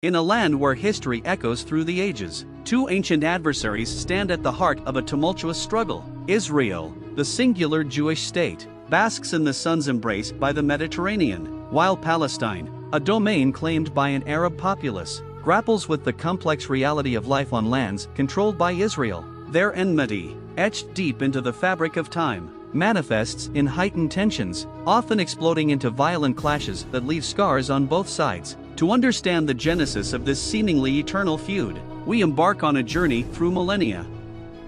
In a land where history echoes through the ages, two ancient adversaries stand at the heart of a tumultuous struggle. Israel, the singular Jewish state, basks in the sun's embrace by the Mediterranean, while Palestine, a domain claimed by an Arab populace, grapples with the complex reality of life on lands controlled by Israel. Their enmity, etched deep into the fabric of time, manifests in heightened tensions, often exploding into violent clashes that leave scars on both sides. To understand the genesis of this seemingly eternal feud, we embark on a journey through millennia.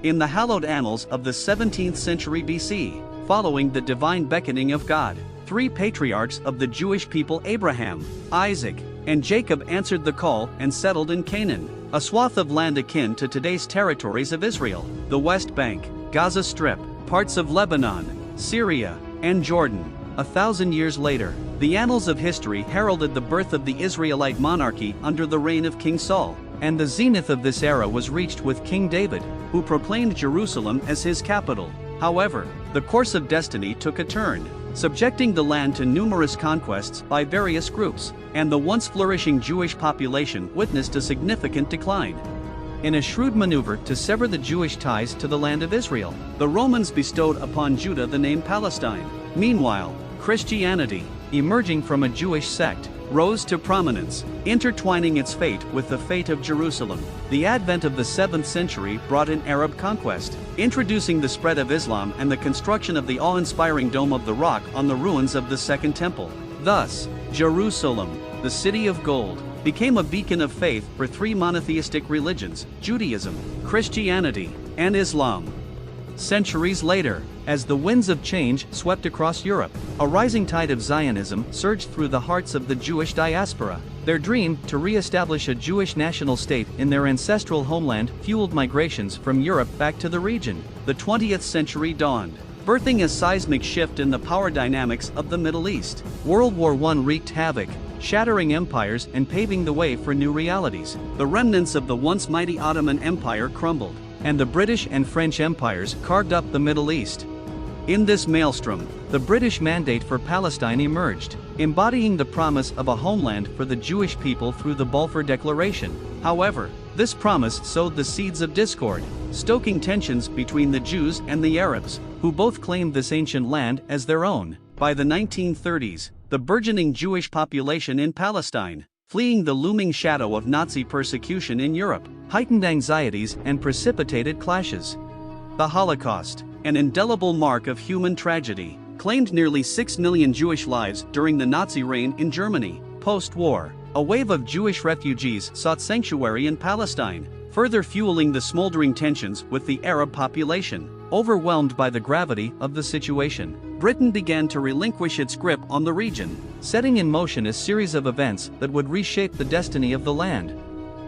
In the hallowed annals of the 17th century BC, following the divine beckoning of God, three patriarchs of the Jewish people, Abraham, Isaac, and Jacob, answered the call and settled in Canaan, a swath of land akin to today's territories of Israel, the West Bank, Gaza Strip, parts of Lebanon, Syria, and Jordan. 1,000 years later, the annals of history heralded the birth of the Israelite monarchy under the reign of King Saul, and the zenith of this era was reached with King David, who proclaimed Jerusalem as his capital. However, the course of destiny took a turn, subjecting the land to numerous conquests by various groups, and the once flourishing Jewish population witnessed a significant decline. In a shrewd maneuver to sever the Jewish ties to the land of Israel, the Romans bestowed upon Judah the name Palestine. Meanwhile, Christianity, emerging from a Jewish sect, rose to prominence, intertwining its fate with the fate of Jerusalem. The advent of the 7th century brought in Arab conquest, introducing the spread of Islam and the construction of the awe-inspiring Dome of the Rock on the ruins of the Second Temple. Thus, Jerusalem, the city of gold, became a beacon of faith for three monotheistic religions: Judaism, Christianity, and Islam. Centuries later, as the winds of change swept across Europe, a rising tide of Zionism surged through the hearts of the Jewish diaspora. Their dream to re-establish a Jewish national state in their ancestral homeland fueled migrations from Europe back to the region. The 20th century dawned, birthing a seismic shift in the power dynamics of the Middle East. World War I wreaked havoc, shattering empires and paving the way for new realities. The remnants of the once mighty Ottoman Empire crumbled, and the British and French empires carved up the Middle East. In this maelstrom, the British Mandate for Palestine emerged, embodying the promise of a homeland for the Jewish people through the Balfour Declaration. However, this promise sowed the seeds of discord, stoking tensions between the Jews and the Arabs, who both claimed this ancient land as their own. By the 1930s, the burgeoning Jewish population in Palestine, fleeing the looming shadow of Nazi persecution in Europe, heightened anxieties and precipitated clashes. The Holocaust, an indelible mark of human tragedy, claimed nearly 6 million Jewish lives during the Nazi reign in Germany. Post-war, a wave of Jewish refugees sought sanctuary in Palestine, further fueling the smoldering tensions with the Arab population. Overwhelmed by the gravity of the situation, Britain began to relinquish its grip on the region, setting in motion a series of events that would reshape the destiny of the land.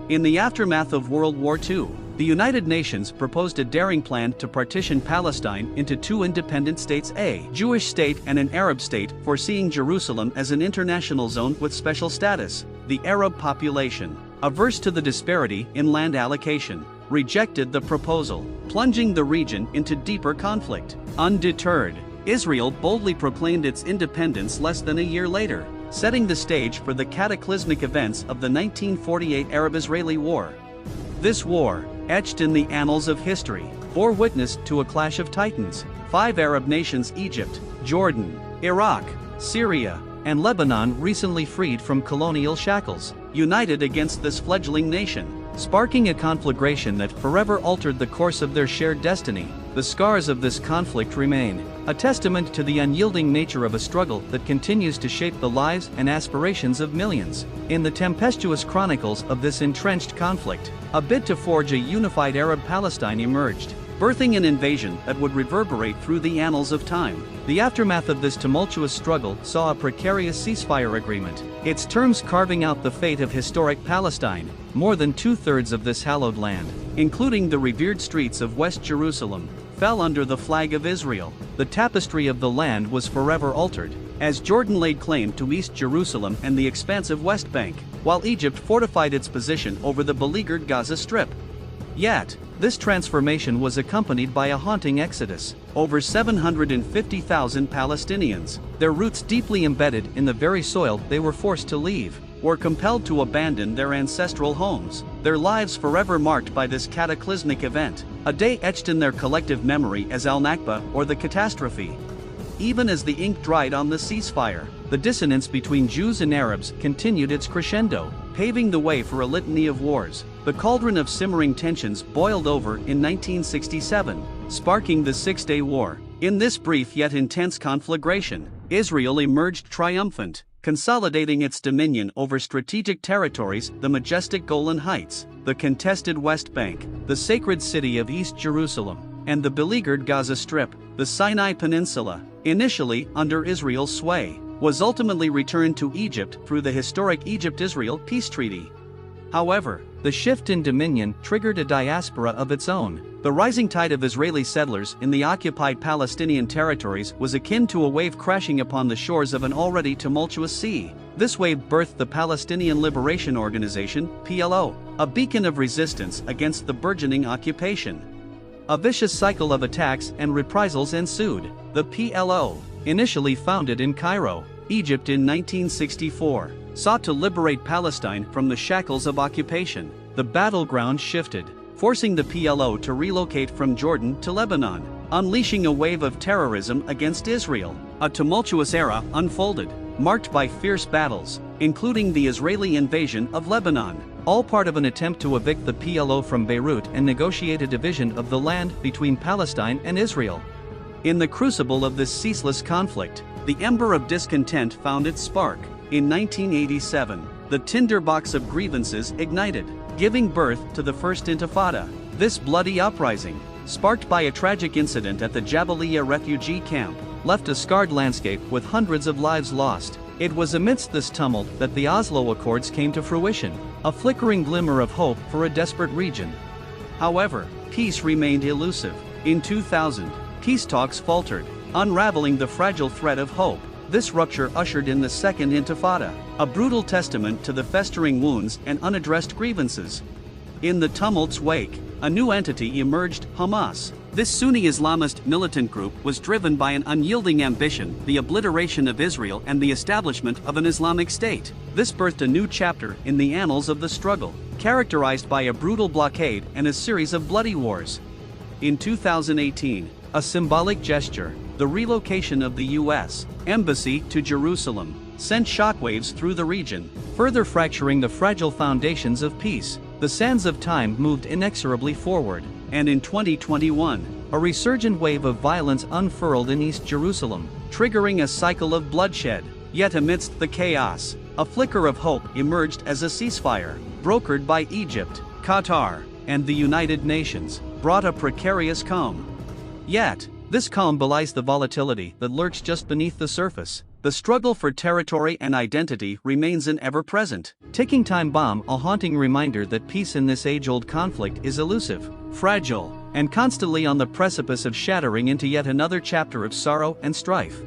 In the aftermath of World War II, the United Nations proposed a daring plan to partition Palestine into two independent states, a Jewish state and an Arab state, foreseeing Jerusalem as an international zone with special status. The Arab population, averse to the disparity in land allocation, rejected the proposal, plunging the region into deeper conflict. Undeterred, Israel boldly proclaimed its independence less than a year later, setting the stage for the cataclysmic events of the 1948 Arab-Israeli War. This war, etched in the annals of history, bore witness to a clash of titans. 5 Arab nations, Egypt, Jordan, Iraq, Syria, and Lebanon, recently freed from colonial shackles, united against this fledgling nation, sparking a conflagration that forever altered the course of their shared destiny. The scars of this conflict remain, a testament to the unyielding nature of a struggle that continues to shape the lives and aspirations of millions. In the tempestuous chronicles of this entrenched conflict, a bid to forge a unified Arab Palestine emerged, birthing an invasion that would reverberate through the annals of time. The aftermath of this tumultuous struggle saw a precarious ceasefire agreement, its terms carving out the fate of historic Palestine. More than 2/3 of this hallowed land, including the revered streets of West Jerusalem, fell under the flag of Israel. The tapestry of the land was forever altered, as Jordan laid claim to East Jerusalem and the expansive West Bank, while Egypt fortified its position over the beleaguered Gaza Strip. Yet, this transformation was accompanied by a haunting exodus. Over 750,000 Palestinians, their roots deeply embedded in the very soil they were forced to leave, were compelled to abandon their ancestral homes, their lives forever marked by this cataclysmic event, a day etched in their collective memory as Al-Nakba, or the catastrophe. Even as the ink dried on the ceasefire, the dissonance between Jews and Arabs continued its crescendo, paving the way for a litany of wars. The cauldron of simmering tensions boiled over in 1967, sparking the Six-Day War. In this brief yet intense conflagration, Israel emerged triumphant, consolidating its dominion over strategic territories: the majestic Golan Heights, the contested West Bank, the sacred city of East Jerusalem, and the beleaguered Gaza Strip. The Sinai Peninsula, initially under Israel's sway, was ultimately returned to Egypt through the historic Egypt-Israel Peace Treaty. However, the shift in dominion triggered a diaspora of its own. The rising tide of Israeli settlers in the occupied Palestinian territories was akin to a wave crashing upon the shores of an already tumultuous sea. This wave birthed the Palestinian Liberation Organization, PLO, a beacon of resistance against the burgeoning occupation. A vicious cycle of attacks and reprisals ensued. The PLO, initially founded in Cairo, Egypt in 1964, sought to liberate Palestine from the shackles of occupation. The battleground shifted, forcing the PLO to relocate from Jordan to Lebanon, unleashing a wave of terrorism against Israel. A tumultuous era unfolded, marked by fierce battles, including the Israeli invasion of Lebanon, all part of an attempt to evict the PLO from Beirut and negotiate a division of the land between Palestine and Israel. In the crucible of this ceaseless conflict, the ember of discontent found its spark. In 1987, the tinderbox of grievances ignited, giving birth to the First Intifada. This bloody uprising, sparked by a tragic incident at the Jabalia refugee camp, left a scarred landscape with hundreds of lives lost. It was amidst this tumult that the Oslo Accords came to fruition, a flickering glimmer of hope for a desperate region. However, peace remained elusive. In 2000, peace talks faltered, unraveling the fragile thread of hope. This rupture ushered in the Second Intifada, a brutal testament to the festering wounds and unaddressed grievances. In the tumult's wake, a new entity emerged: Hamas. This Sunni Islamist militant group was driven by an unyielding ambition: the obliteration of Israel and the establishment of an Islamic State. This birthed a new chapter in the annals of the struggle, characterized by a brutal blockade and a series of bloody wars. In 2018, a symbolic gesture, the relocation of the U.S. Embassy to Jerusalem, sent shockwaves through the region, further fracturing the fragile foundations of peace. The sands of time moved inexorably forward, and in 2021, a resurgent wave of violence unfurled in East Jerusalem, triggering a cycle of bloodshed. Yet amidst the chaos, a flicker of hope emerged as a ceasefire, brokered by Egypt, Qatar, and the United Nations, brought a precarious calm. Yet, this calm belies the volatility that lurks just beneath the surface. The struggle for territory and identity remains an ever-present, ticking time bomb, a haunting reminder that peace in this age-old conflict is elusive, fragile, and constantly on the precipice of shattering into yet another chapter of sorrow and strife.